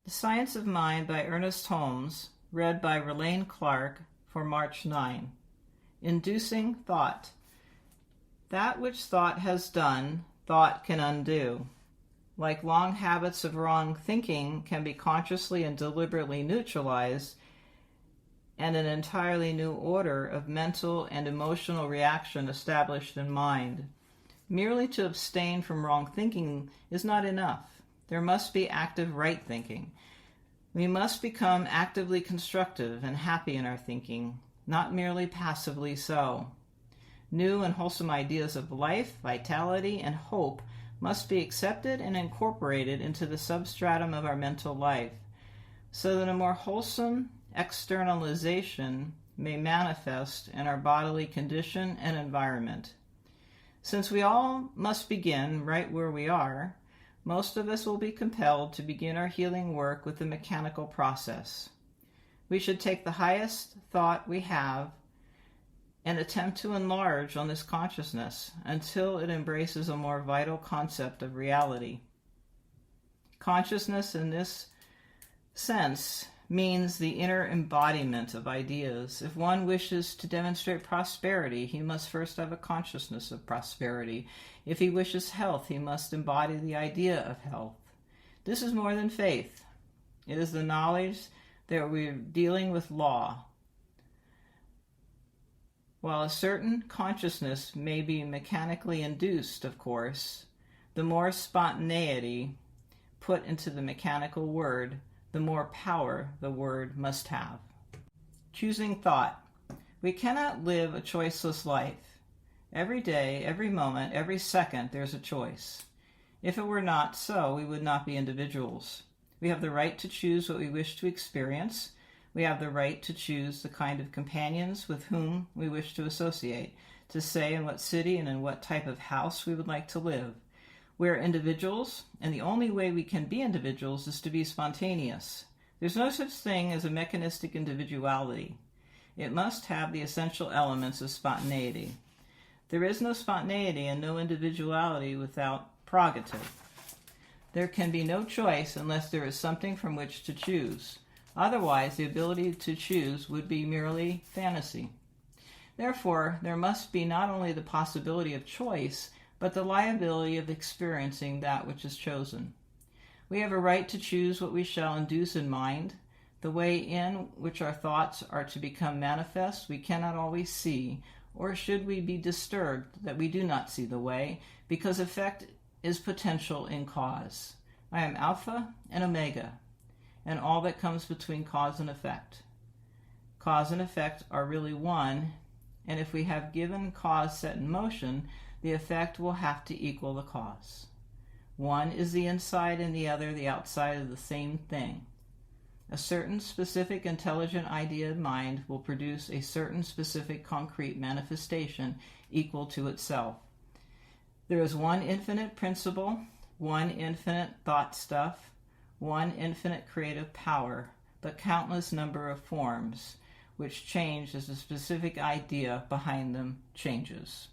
The Science of Mind by Ernest Holmes, read by Relaine Clark for March 9. Inducing Thought. That which thought has done, thought can undo. Like long habits of wrong thinking can be consciously and deliberately neutralized, and an entirely new order of mental and emotional reaction established in mind. Merely to abstain from wrong thinking is not enough. There must be active right thinking. We must become actively constructive and happy in our thinking, not merely passively so. New and wholesome ideas of life, vitality, and hope must be accepted and incorporated into the substratum of our mental life, so that a more wholesome externalization may manifest in our bodily condition and environment. Since we all must begin right where we are, most of us will be compelled to begin our healing work with the mechanical process. We should take the highest thought we have and attempt to enlarge on this consciousness until it embraces a more vital concept of reality. Consciousness in this sense means the inner embodiment of ideas. If one wishes to demonstrate prosperity, he must first have a consciousness of prosperity. If he wishes health, he must embody the idea of health. This is more than faith. It is the knowledge that we're dealing with law. While a certain consciousness may be mechanically induced, of course, the more spontaneity put into the mechanical word, the more power the word must have. Choosing thought. We cannot live a choiceless life. Every day, every moment, every second, there's a choice. If it were not so, we would not be individuals. We have the right to choose what we wish to experience. We have the right to choose the kind of companions with whom we wish to associate, to say in what city and in what type of house we would like to live. We are individuals, and the only way we can be individuals is to be spontaneous. There's no such thing as a mechanistic individuality. It must have the essential elements of spontaneity. There is no spontaneity and no individuality without prerogative. There can be no choice unless there is something from which to choose. Otherwise, the ability to choose would be merely fantasy. Therefore, there must be not only the possibility of choice, but the liability of experiencing that which is chosen. We have a right to choose what we shall induce in mind. The way in which our thoughts are to become manifest we cannot always see, or should we be disturbed that we do not see the way, because effect is potential in cause. I am Alpha and Omega, and all that comes between cause and effect. Cause and effect are really one, and if we have given cause set in motion, the effect will have to equal the cause. One is the inside and the other the outside of the same thing. A certain specific intelligent idea in mind will produce a certain specific concrete manifestation equal to itself. There is one infinite principle, one infinite thought stuff, one infinite creative power, but countless number of forms, which change as the specific idea behind them changes.